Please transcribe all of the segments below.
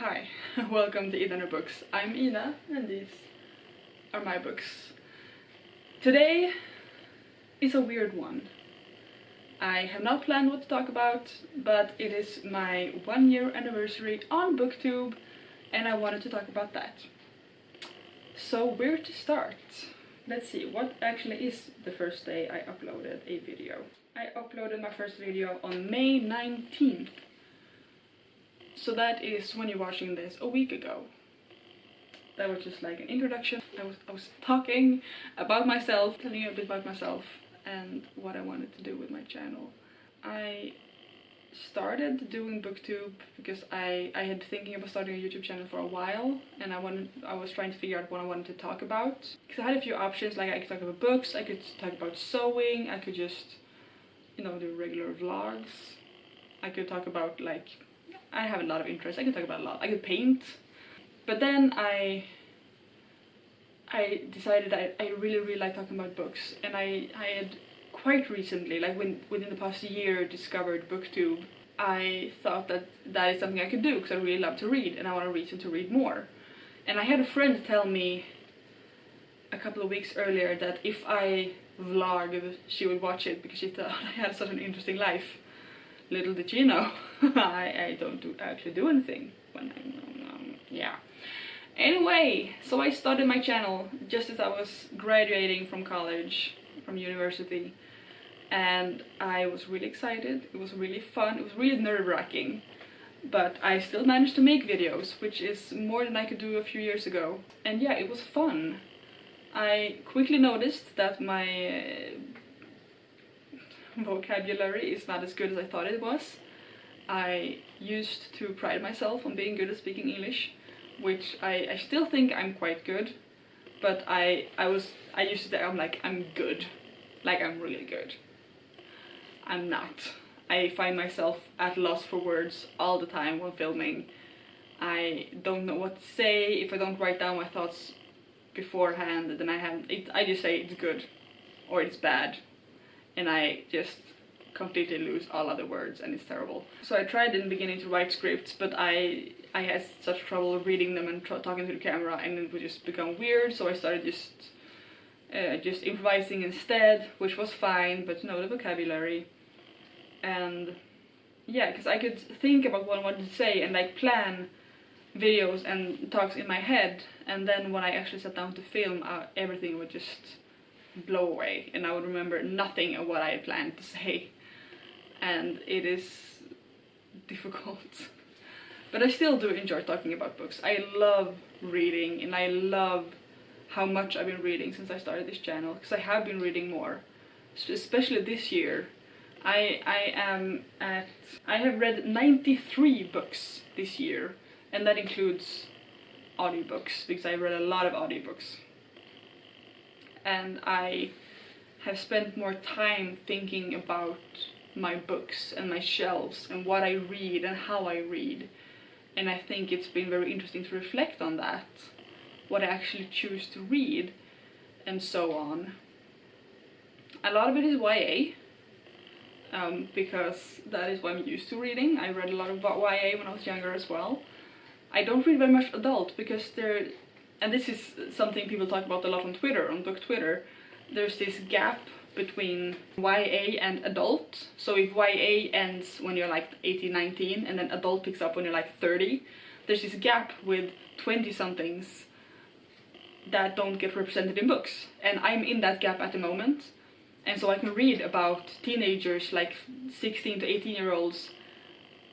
Hi, welcome to Ida Books. I'm Ina and these are my books. Today is a weird one. I have not planned what to talk about, but it is my 1-year anniversary on booktube and I wanted to talk about that. So where to start? Let's see, what actually is the first day I uploaded a video? I uploaded my first video on May 19th. So that is, when you're watching this, a week ago. That was just like an introduction. I was talking about myself, telling you a bit about myself and what I wanted to do with my channel. I started doing booktube because I had been thinking about starting a YouTube channel for a while, and I was trying to figure out what I wanted to talk about. Because I had a few options, like I could talk about books, I could talk about sewing, I could just, you know, do regular vlogs. I could talk about, like, I have a lot of interests. I could talk about a lot. I could paint. But then I decided I really like talking about books, and I had quite recently, like within the past year, discovered booktube. I thought that is something I could do because I really love to read and I want a reason to read more. And I had a friend tell me a couple of weeks earlier that if I vlogged, she would watch it because she thought I had such an interesting life. Little did she know, I don't actually do anything when yeah. Anyway, so I started my channel just as I was graduating from college, from university, and I was really excited. It was really fun. It was really nerve-wracking, but I still managed to make videos, which is more than I could do a few years ago. And yeah, it was fun. I quickly noticed that my vocabulary is not as good as I thought it was. I used to pride myself on being good at speaking English, which I still think I'm quite good, but I used to say I'm good, like I'm really good. I'm not. I find myself at loss for words all the time when filming. I don't know what to say. If I don't write down my thoughts beforehand, then I just say it's good or it's bad, and I just completely lose all other words, and it's terrible. So I tried in the beginning to write scripts, but I had such trouble reading them and talking to the camera, and it would just become weird. So I started just improvising instead, which was fine, but no, the vocabulary. And yeah, because I could think about what I wanted to say and like plan videos and talks in my head, and then when I actually sat down to film, everything would just blow away and I would remember nothing of what I had planned to say, and it is difficult. But I still do enjoy talking about books. I love reading, and I love how much I've been reading since I started this channel, because I have been reading more, especially this year. I have read 93 books this year, and that includes audiobooks, because I read a lot of audiobooks. And I have spent more time thinking about my books and my shelves and what I read and how I read. And I think it's been very interesting to reflect on that, what I actually choose to read and so on. A lot of it is YA, because that is what I'm used to reading. I read a lot of YA when I was younger as well. I don't read very much adult because and this is something people talk about a lot on Twitter, on book Twitter. There's this gap between YA and adult. So if YA ends when you're like 18, 19, and then adult picks up when you're like 30, there's this gap with 20-somethings that don't get represented in books. And I'm in that gap at the moment. And so I can read about teenagers, like 16 to 18-year-olds,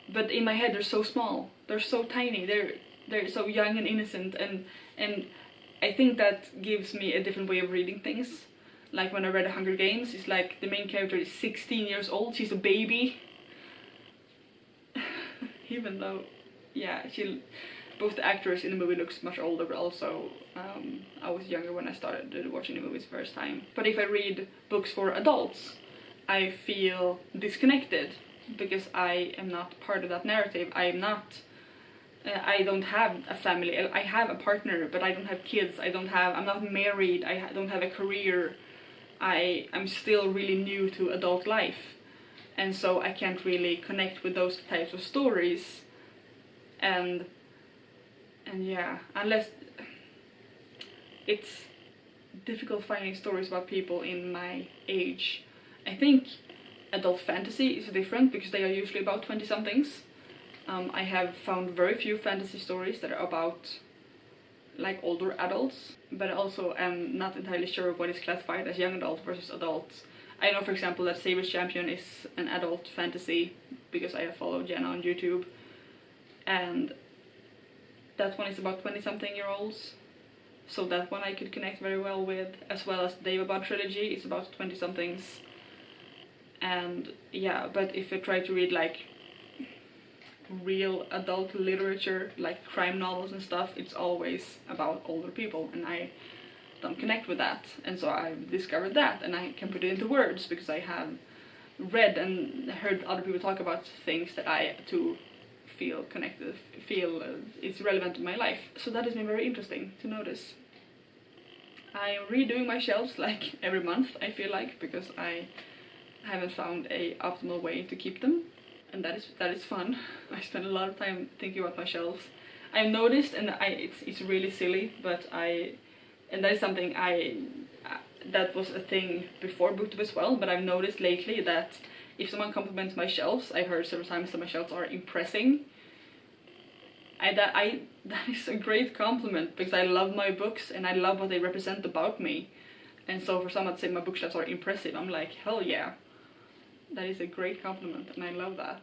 but in my head they're so small, they're so tiny, they're so young and innocent, and I think that gives me a different way of reading things. Like when I read Hunger Games, it's like the main character is 16 years old, she's a baby. Even though, yeah, both the actors in the movie looks much older, but also I was younger when I started watching the movies the first time. But if I read books for adults, I feel disconnected because I am not part of that narrative. I don't have a family. I have a partner, but I don't have kids. I'm not married. I don't have a career. I'm still really new to adult life, and so I can't really connect with those types of stories. And And yeah, unless it's difficult finding stories about people in my age. I think adult fantasy is different because they are usually about 20-somethings. I have found very few fantasy stories that are about like older adults, but also am not entirely sure what is classified as young adult versus adult. I know, for example, that Saber's Champion is an adult fantasy because I have followed Jenna on YouTube, and that one is about 20-something-year-olds. So that one I could connect very well with, as well as the Daevabad trilogy is about 20-somethings. And yeah, but if I try to read like real adult literature, like crime novels and stuff, it's always about older people, and I don't connect with that. And so I've discovered that, and I can put it into words because I have read and heard other people talk about things that I too feel connected, feel it's relevant to my life. So that has been very interesting to notice. I'm redoing my shelves like every month, I feel like, because I haven't found a optimal way to keep them, and that is fun. I spend a lot of time thinking about my shelves. I've noticed, and it's really silly, but and that is something that was a thing before booktube as well, but I've noticed lately that if someone compliments my shelves, I've heard several times that my shelves are impressing. That is a great compliment, because I love my books and I love what they represent about me. And so for someone to say my bookshelves are impressive, I'm like, hell yeah. That is a great compliment, and I love that.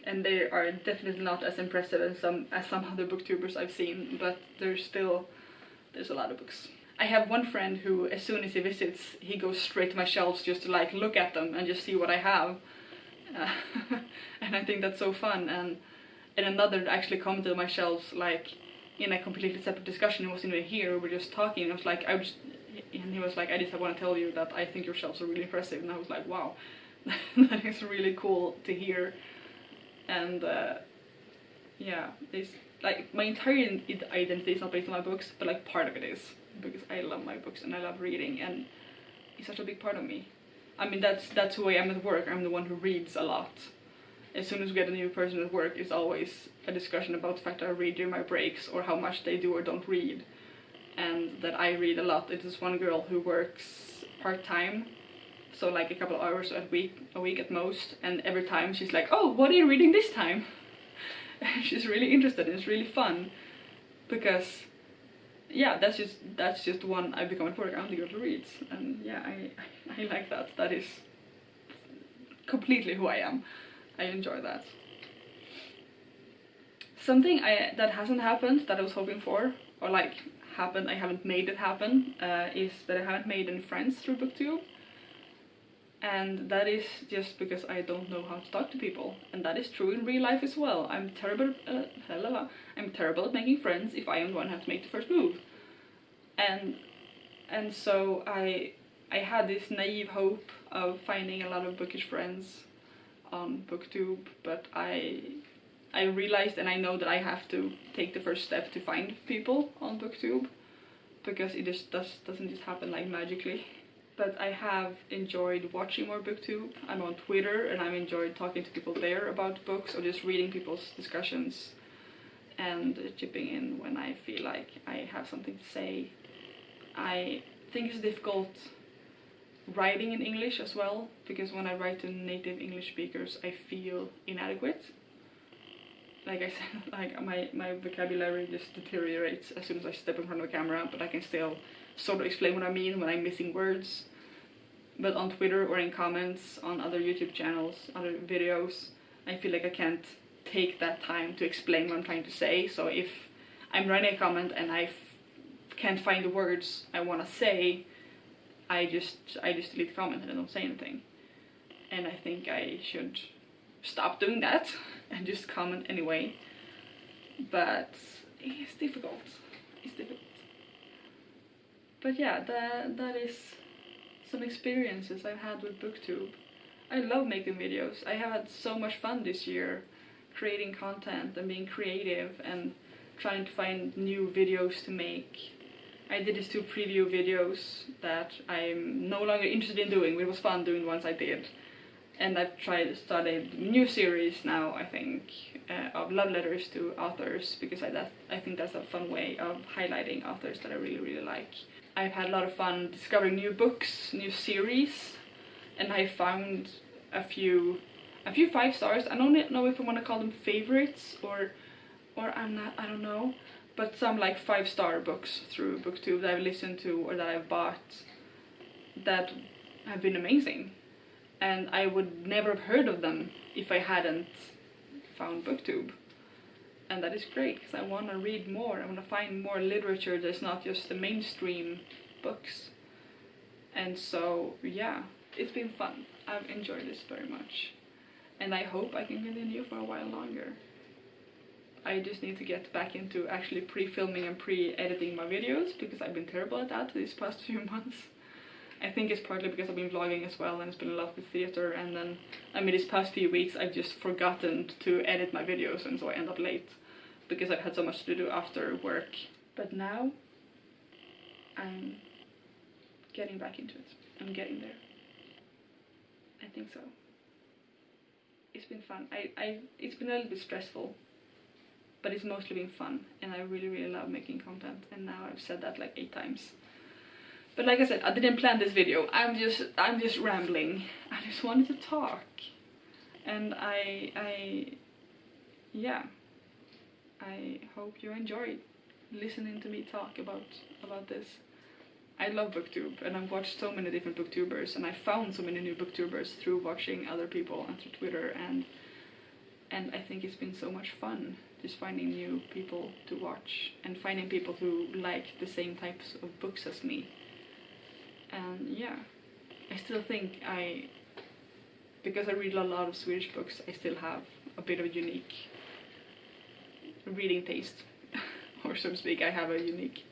And they are definitely not as impressive as some other booktubers I've seen, but there's a lot of books. I have one friend who, as soon as he visits, he goes straight to my shelves just to like look at them and just see what I have. And I think that's so fun. And another actually commented on my shelves like in a completely separate discussion. He wasn't even here, we were just talking, and I was like, and he was like, I just want to tell you that I think your shelves are really impressive. And I was like, wow, that is really cool to hear. And yeah, it's like my entire identity is not based on my books, but like part of it is, because I love my books and I love reading, and it's such a big part of me. I mean, that's who I am at work. I'm the one who reads a lot. As soon as we get a new person at work, it's always a discussion about the fact that I read during my breaks, or how much they do or don't read. And that I read a lot. It is one girl who works part-time, so like a couple of hours a week at most, and every time she's like, oh, what are you reading this time? She's really interested, and it's really fun, because yeah, that's just one I become at work. I'm the girl who reads, and yeah, I like that. That is completely who I am. I enjoy that. Something that hasn't happened that I was hoping for, or like happened, I haven't made it happen, is that I haven't made any friends through booktube. And that is just because I don't know how to talk to people, and that is true in real life as well. I'm terrible at making friends if I am the one who has to make the first move. And so I had this naive hope of finding a lot of bookish friends on booktube, but I realized, and I know that I have to take the first step to find people on booktube, because it just doesn't just happen like magically. But I have enjoyed watching more booktube. I'm on Twitter, and I've enjoyed talking to people there about books, or just reading people's discussions and chipping in when I feel like I have something to say. I think it's difficult writing in English as well, because when I write to native English speakers, I feel inadequate. Like I said, like my vocabulary just deteriorates as soon as I step in front of a camera, but I can still sort of explain what I mean when I'm missing words. But on Twitter or in comments on other YouTube channels, other videos, I feel like I can't take that time to explain what I'm trying to say. So if I'm writing a comment and I can't find the words I want to say, I just delete the comment and I don't say anything. And I think I should stop doing that and just comment anyway. But it's difficult. It's difficult. But yeah, that is some experiences I've had with booktube. I love making videos. I have had so much fun this year creating content and being creative and trying to find new videos to make. I did these 2 preview videos that I'm no longer interested in doing, but it was fun doing the ones I did. And I've started a new series now, I think, of love letters to authors, because I think that's a fun way of highlighting authors that I really, really like. I've had a lot of fun discovering new books, new series, and I found a few 5 stars. I don't know if I want to call them favorites or I don't know, but some like 5-star books through booktube that I've listened to or that I've bought that have been amazing. And I would never have heard of them if I hadn't found booktube. And that is great, because I want to read more. I want to find more literature that's not just the mainstream books. And so, yeah, it's been fun. I've enjoyed this very much. And I hope I can continue for a while longer. I just need to get back into actually pre-filming and pre-editing my videos, because I've been terrible at that these past few months. I think it's partly because I've been vlogging as well, and it's been a lot with theater, and then, I mean, these past few weeks I've just forgotten to edit my videos, and so I end up late, because I've had so much to do after work. But now, I'm getting back into it. I'm getting there. I think so. It's been fun. It's been a little bit stressful, but it's mostly been fun, and I really, really love making content, and now I've said that like 8 times. But like I said, I didn't plan this video. I'm just rambling. I just wanted to talk. And yeah, I hope you enjoyed listening to me talk about this. I love booktube, and I've watched so many different booktubers, and I found so many new booktubers through watching other people and through Twitter, and I think it's been so much fun just finding new people to watch and finding people who like the same types of books as me. And yeah, I still think because I read a lot of Swedish books, I still have a bit of a unique reading taste, or so to speak. I have a unique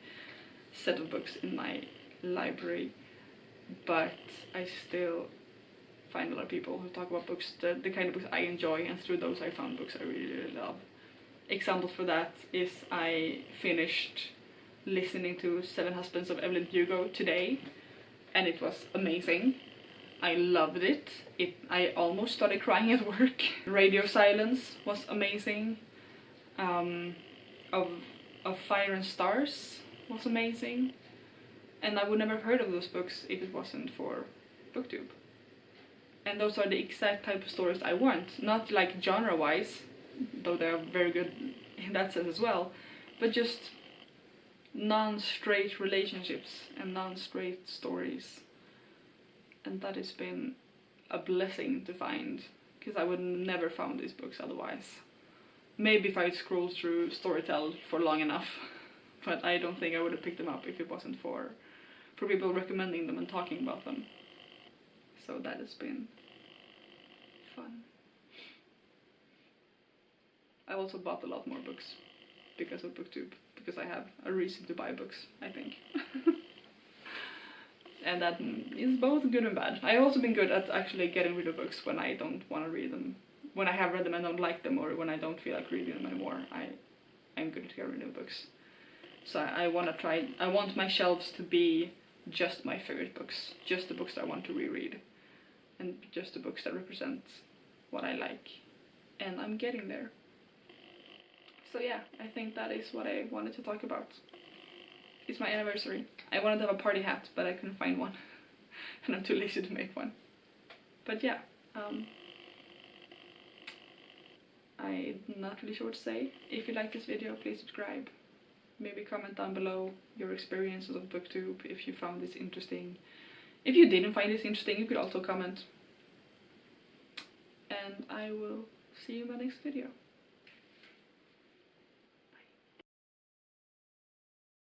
set of books in my library, but I still find a lot of people who talk about books, the kind of books I enjoy, and through those I found books I really, really love. Examples for that is I finished listening to 7 Husbands of Evelyn Hugo today, and it was amazing. I loved it. I almost started crying at work. Radio Silence was amazing. Of Fire and Stars was amazing. And I would never have heard of those books if it wasn't for booktube. And those are the exact type of stories I want. Not like genre-wise, though they're very good in that sense as well, but just non-straight relationships and non-straight stories. And that has been a blessing to find, because I would never found these books otherwise. Maybe if I'd scrolled through Storytel for long enough, but I don't think I would have picked them up if it wasn't for people recommending them and talking about them. So that has been fun. I also bought a lot more books because of booktube, because I have a reason to buy books, I think. And that is both good and bad. I've also been good at actually getting rid of books when I don't want to read them. When I have read them and don't like them, or when I don't feel like reading them anymore, I'm good at getting rid of books. So I want my shelves to be just my favorite books, just the books that I want to reread, and just the books that represent what I like. And I'm getting there. So yeah, I think that is what I wanted to talk about. It's my anniversary. I wanted to have a party hat, but I couldn't find one. And I'm too lazy to make one. But yeah, I'm not really sure what to say. If you like this video, please subscribe. Maybe comment down below your experiences of booktube, if you found this interesting. If you didn't find this interesting, you could also comment. And I will see you in my next video.